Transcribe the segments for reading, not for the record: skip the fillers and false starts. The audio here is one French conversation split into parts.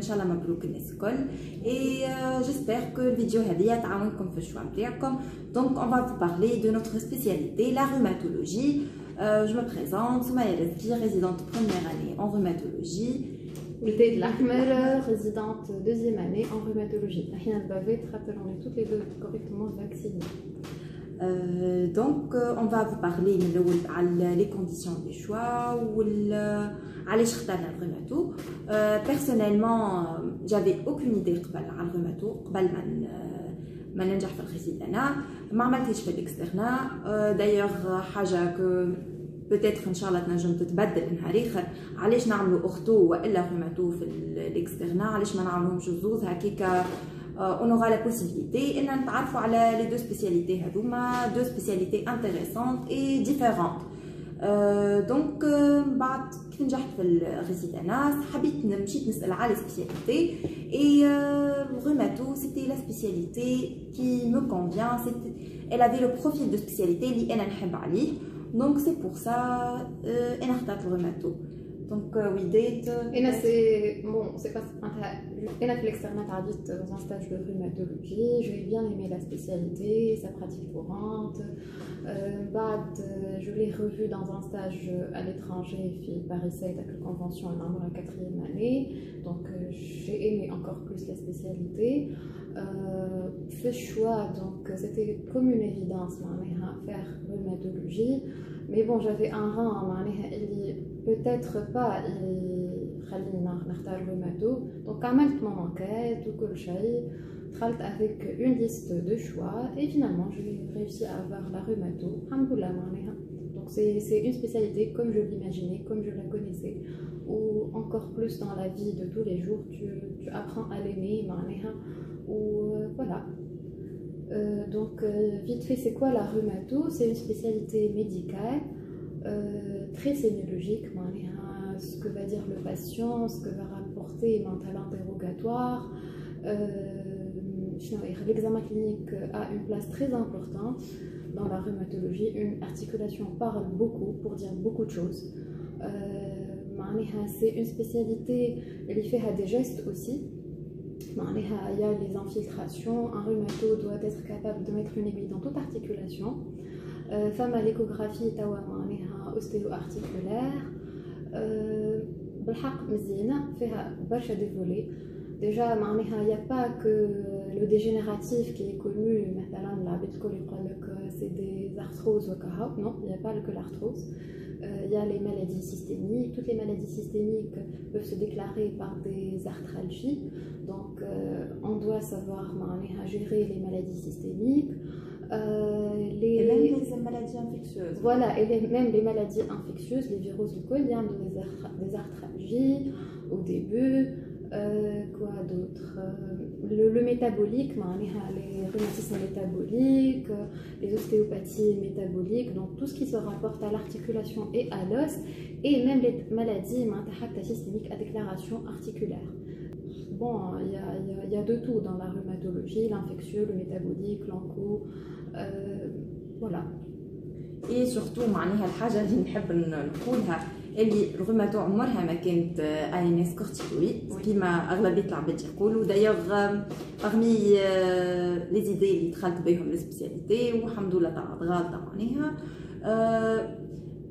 شاء الله مبروك الناس الكل. Et j'espère que الفيديو هذه تعاونكم في الشوا نتاعكم. Donc on va vous parler de notre spécialité, la rhumatologie. Je me présente, Soumaya Rezki, résidente première année en rhumatologie. Wildaïd Lahmer, résidente deuxième année en rhumatologie. Ahina Bavet, on est toutes les deux correctement vaccinées. Donc on va vous parler les conditions des choix ou علاش اخترنا الرهماتو. Personnellement j'avais aucune idée قبل على الرهماتو قبل ما ننجح في الريزيدانا ما عملتش في الاكسترنا. دايوغ حاجه كو بوتيتر ان شاء الله تنجم تتبدل نهار اخر علاش نعملوا اختو والا رهماتو في الاكسترنا علاش ما نعملوهمش زوز هكاكا. On aura la possibilité de نتعرفوا على les deux spécialités هذوما deux spécialités intéressantes et différentes. Donc بعد كي نجحت في الريزيدانس حبيت مشيت نسأل على spécialité et rhumato c'était la spécialité qui me convient. Elle avait le profil de spécialité اللي أنا نحب عليه. Donc c'est pour ça أنا اخترت الرهماتو. Donc oui, date. Et là c'est bon, c'est pas. Et là l'externat habite dans un stage de rhumatologie. J'ai bien aimé la spécialité, sa pratique courante. Bad, je l'ai revu dans un stage à l'étranger, puis Paris-Side avec la convention en la 4e année. Donc j'ai aimé encore plus la spécialité. Ce choix, donc c'était comme une évidence, faire rhumatologie. Mais bon, j'avais un rein, peut-être pas, donc عملت mon enquête وكل شيء دخلت avec une liste de choix et finalement j'ai réussi à avoir la rhumato. Alhamdoulilah. Donc c'est une spécialité comme je l'imaginais, comme je la connaissais, ou encore plus dans la vie de tous les jours tu apprends à l'aimer ou voilà. Donc vite fait, c'est quoi la rhumato? C'est une spécialité médicale très sémiologique, ce que va dire le patient, ce que va rapporter à l'interrogatoire. L'examen clinique a une place très importante dans la rhumatologie. Une articulation parle beaucoup pour dire beaucoup de choses. C'est une spécialité qui fait des gestes aussi. Il y a les infiltrations. Un rhumato doit être capable de mettre une aiguille dans toute articulation. Femme à l'échographie ostéo-articulaire. بالحق مزيانة فيها برشا dévolé. Déjà il n'y a pas que le dégénératif qui est connu مثلا العباد الكل يقول لك c'est des arthroses وكهو. Non, il n'y a pas que l'arthrose. Il y a les maladies systémiques. Toutes les maladies systémiques peuvent se déclarer par des arthralgies. Donc on doit savoir gérer les maladies systémiques. Et même les maladies infectieuses. Voilà, et même les maladies infectieuses, les virus du col, il y a des arthralgies au début. Quoi d'autre? Le métabolique, les rhumatismes métaboliques, les ostéopathies métaboliques, donc tout ce qui se rapporte à l'articulation et à l'os, et même les maladies systémiques à déclaration articulaire. Bon, il y a de tout dans la rhumatologie, l'infectieux, le métabolique, l'onco, voilà. Et surtout معناها الحاجة اللي نحب نقولها اللي الرهماتو عمرها ما كانت انس كورتيكويد كيما اغلبيه العباد يقولوا. دايوغ parmi les idées اللي دخلت بهم للسبيسياليتي والحمد لله طلعت غالطه معناها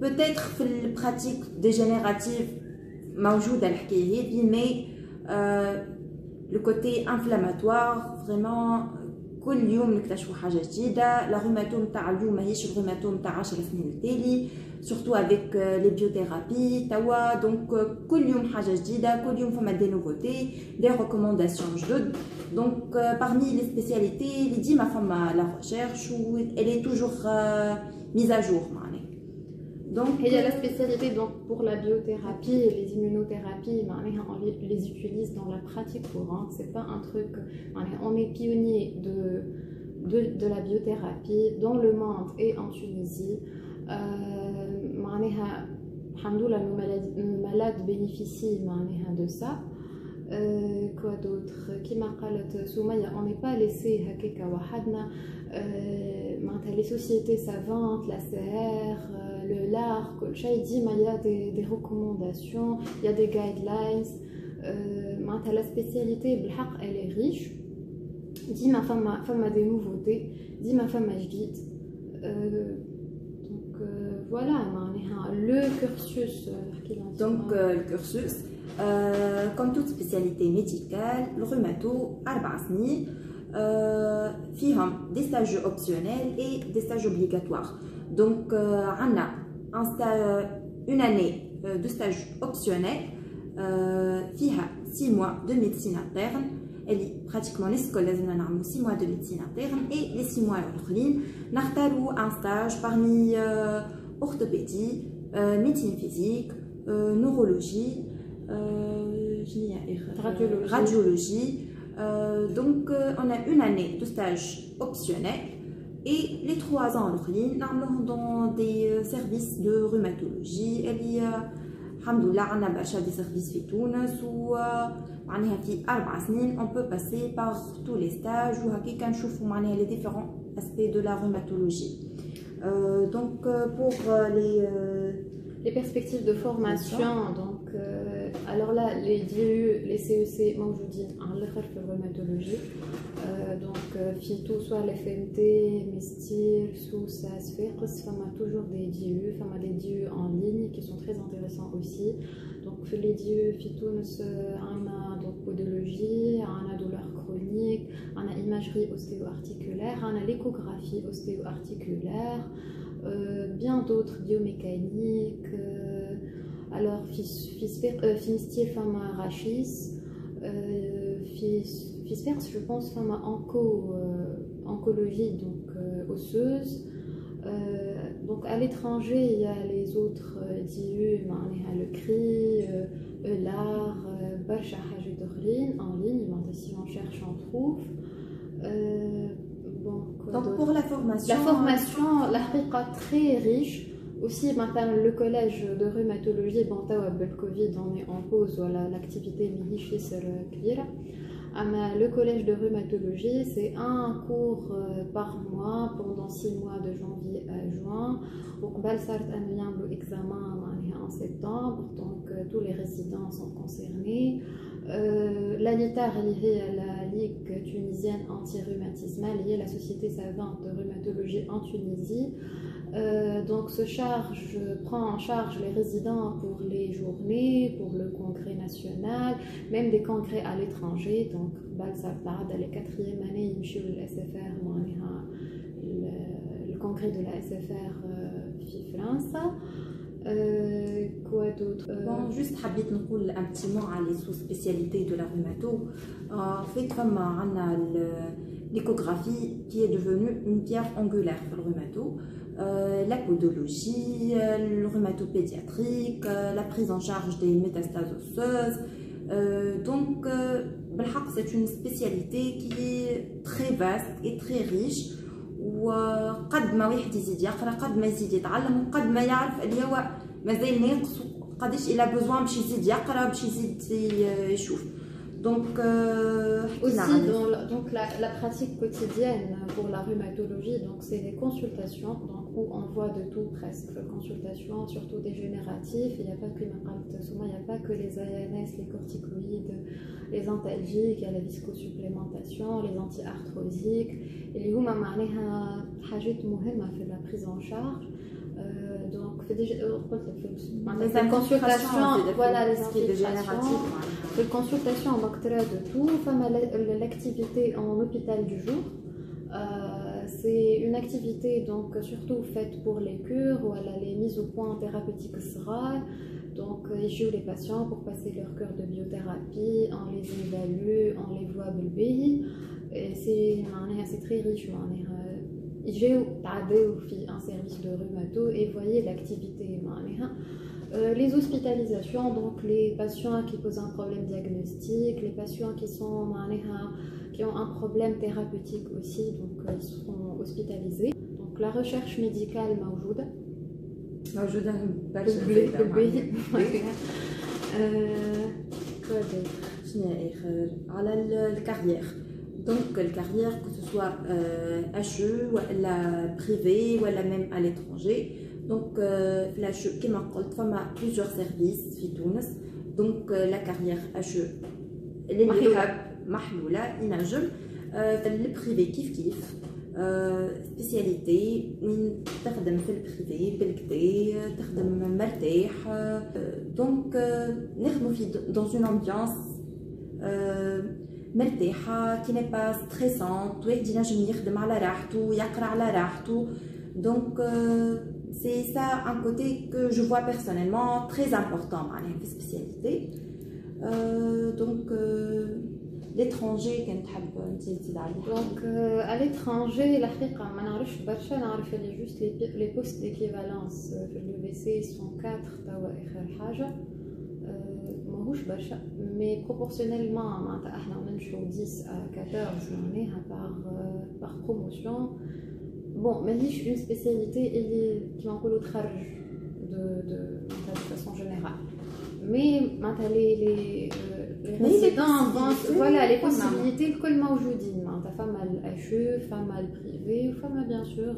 peut-être في البراتيك ديجينيراتيف موجوده الحكايه هذه مي le côté inflammatoire vraiment كل يوم نكتشفوا حاجه جديده. لا رهماتو نتاع اليوم ماهيش الرهماتو نتاع 10 سنين التالي surtout avec les biothérapies توا. donc كل يوم حاجه جديده كل يوم فما دي نوفوتي دي ريكومونداسيون جدد. donc parmi les spécialités اللي ديما فما لا recherche و elle est toujours mise à jour معناها. Donc il y a la spécialité donc pour la biothérapie et les immunothérapies, on les utilise dans la pratique courante. C'est pas un truc. On est pionnier de la biothérapie dans le monde et en Tunisie. Nos malades bénéficient de ça. Quoi d'autre? Qui m'a dit Soumaya, on n'est pas laissé hakeka wahadna. Les sociétés savantes, la CR, le LARC, il y a des recommandations, il y a des guidelines. معناتها la spécialité بالحق elle est riche ديما فما des nouveautés ديما فما جديد donc voilà معناها le cursus donc le cursus comme toute spécialité médicale le rhumato 4 سنين فيهم des stages optionnels et des stages obligatoires donc عندنا une année de stage optionnel فيها 6 mois de médecine interne elle est pratiquement نسكو لازمنا نعملو 6 mois de médecine interne et les 6 mois الاخرين نختاروا un stage parmi orthopédie médecine physique neurologie radiologie donc on a une année de stage optionnel et les 3 ans dans des services de rhumatologie alhamdoulilah عندنا برشا des services في تونس ومعناها في 4 سنين on peut passer par tous les stages وهكاك نشوفوا معناها les différents aspects de la rhumatologie donc pour les perspectives de formation donc alors là les DEU les CEC موجودين على الاخر في الرhumatologie donc فيتو soit l'FMT Mestir sous SASFEQS فما toujours des DEU فما des DEU en ligne qui sont très intéressants aussi donc في les DEU في تونس عندنا donc podologie عندنا douleur chronique عندنا imagerie ostéo-articulaire عندنا l'échographie ostéo-articulaire bien d'autres biomécaniques alors Finistil femme rachis Fispers je pense femme oncologie donc osseuse donc à l'étranger il y a les autres DIU le CRI l'art برشا حاجات اخرين en ligne si on cherche on trouve donc pour la formation la حقيقة très riche aussi maintenant le collège de rhumatologie bon le Covid on est en pause voilà l'activité ماهيش ياسر كبيرة أما le collège de rhumatologie c'est un cours par mois pendant 6 mois de janvier à juin وقبل صارت أنو يعملوا examen en septembre donc tous les résidents sont concernés l'ANITAR est la Ligue tunisienne anti-rhumatismale et la société savante de rhumatologie en Tunisie donc prend en charge les résidents pour les journées, pour le congrès national, même des congrès à l'étranger. Donc, les 4e année, le SFR, le congrès de la SFR France. Quoi d'autre bon, juste حبيت نقول un petit mot على les sous-spécialités de la rhumato. En fait, comme on a l'échographie qui est devenue une pierre angulaire pour le rhumato, la podologie, le rhumatopédiatrique, la prise en charge des métastases osseuses. Donc, c'est une spécialité qui est très vaste et très riche. وقد ما واحد يزيد يقرا قد ما يزيد يتعلم وقد ما يعرف اللي هو مازال ناقص قداش الى بوزوان باش يزيد يقرا باش يزيد يشوف donc aussi donc la pratique quotidienne pour la rhumatologie donc c'est les consultations donc où on voit de tout presque consultations surtout des génératifs il n'y a pas que il n'y a pas que les ANS les corticoïdes les antalgiques il y a la viscosupplémentation les anti-arthrosiques اللي هما معناها حاجات مهمة في la prise en charge donc les consultations voilà les infiltrations les consultations en doctorat de tout l'activité en hôpital du jour c'est une activité donc surtout faite pour les cures ou les mises au point thérapeutiques donc ils jouent les patients pour passer leur cure de biothérapie on les évalue on les voit بالباهي c'est très riche j'ai un service de rhumato et voyez l'activité les hospitalisations donc les patients qui posent un problème diagnostique les patients qui ont un problème thérapeutique aussi donc ils seront hospitalisés donc la recherche médicale موجودة على الكارير donc la carrière que ce soit HE ou la privée ou même à l'étranger donc la HE كما قلت فما plusieurs services في تونس دونك لا كارير اش اللي يحب محلوله ينجم في البريفي كيف سبيسياليتي وين تخدم في البريفي بالكدا تخدم مرتاح دونك نخدمو في دون اون امبيانس مرتاحه كي ني با ستريسونت واحد ينجم يخدم على راحته يقرا على راحته دونك c'est ça un côté que je vois personnellement très important معناها في السبيسياليتي donc l'étranger كنت حابه انت تزيد عليه دونك à l'étranger الحقيقه ما نعرفش برشا نعرف اللي جوست لي بوست ديكيفالونس في اليو بي سي سون 4 توا اخر حاجه ماهوش برشا مي بروبورسيونيلمون معناتها احنا نمشيو 10 à 14 معناها باغ بروموسيون بون ماهيش اون سبيسياليتي اللي كيما نقولوا تخرج de façon générale mais معناتها لي résidents voilà les possibilités الكل موجودين معناتها فما الاشو فما البريفي وفما بيان سور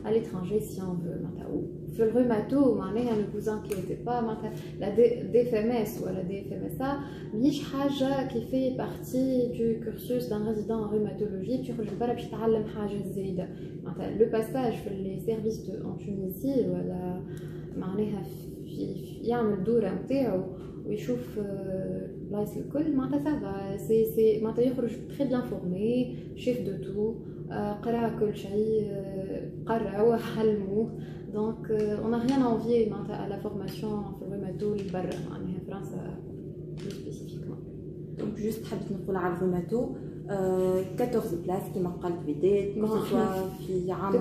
à l'étranger si on veut معناتها في الروماتو معناها ne vous inquiétez pas معناتها la DFMS ولا DFMSA ماهيش حاجه qui fait partie du cursus d'un résident en rhumatologie باش يخرج برا باش يتعلم حاجه زايده معناتها لو باساج في لي سيرفيس ان تونسي ولا معناها يعمل الدوره نتاعو ويشوف بلايص الكل معناتها سافا سي معناتها يخرج تري بيان فورمي شيف دو تو قرا كل شيء قرا وحلموه دونك اون ا ريان انفي معناتها على فورماسيون في الروماتو لبرا معناها فرنسا سبيسيفيكمون دونك جوست حبيت نقول على الروماتو 14 بلاص كيما قالت بداية سواء في عام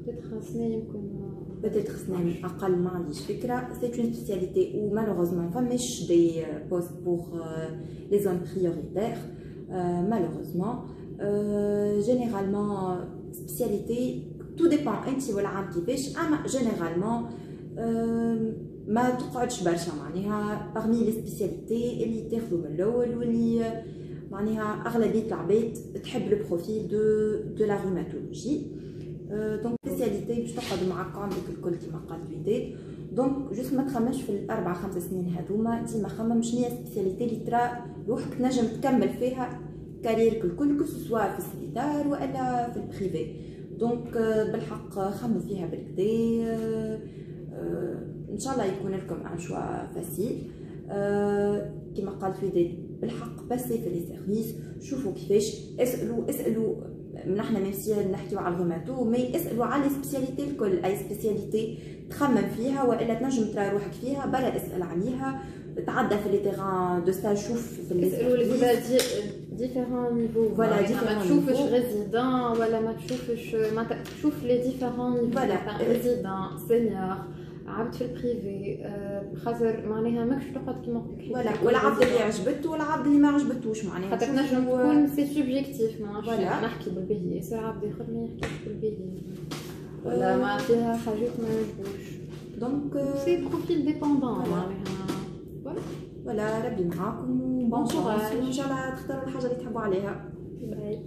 بتتر سنين يمكن peut-être سنين اقل ما عنديش فكره c'est une spécialité où malheureusement فماش دي بوست pour les zones prioritaires malheureusement généralement spécialité tout dépend انت ولا عام كيفاش اما généralement ما تقعدش برشا معناها parmi les spécialités اللي تاخذوا من الاول واللي معناها اغلبيه العباد تحب لو بروفيل دو لا روماتولوجي دونك سبيسياليتي باش تقعد معاك عندك الكل كيما قالت بداية دونك جوست ما تخممش في الاربع خمس سنين هذوما ديما خمم شنو هي السبيسياليتي اللي ترى روحك تنجم تكمل فيها كاريرك الكل كو سوا في السبيطار والا في البريفي دونك بالحق خمموا فيها بالكدا ان شاء الله يكون لكم ان شوا فاسيل كيما قالت بداية بالحق باسي في لي سيرفيس شوفوا كيفاش اسالوا نحن ميمسي نحكيو على الروماتو مي اسالوا على السبيسياليتي الكل اي سبيسياليتي تخمم فيها والا تنجم ترى روحك فيها برا اسال عليها تعدى في لي تيران دو ستاج شوف في لي اسالوا لي ديفيرون نيفو فوالا ما تشوفش ريزيدون ولا ما تشوفش ما تشوف لي ديفيرون نيفو فوالا ريزيدون سينيور عبد في البريفي خاطر معناها ماكش تقعد كيما قلت لك ولا عبد اللي عجبته ولا عبد اللي ما عجبتوش معناها خاطر تنجم تكون سي سوبجيكتيف ما نعرفش نحكي بالبهي يصير عبد اخر ما يحكيش بالبهي ولا ما فيها حاجات ما يعجبوش دونك سي بروفيل ديبوندون معناها ولا ربي معاكم وبون شانس وان شاء الله تختاروا الحاجه اللي تحبوا عليها. باي.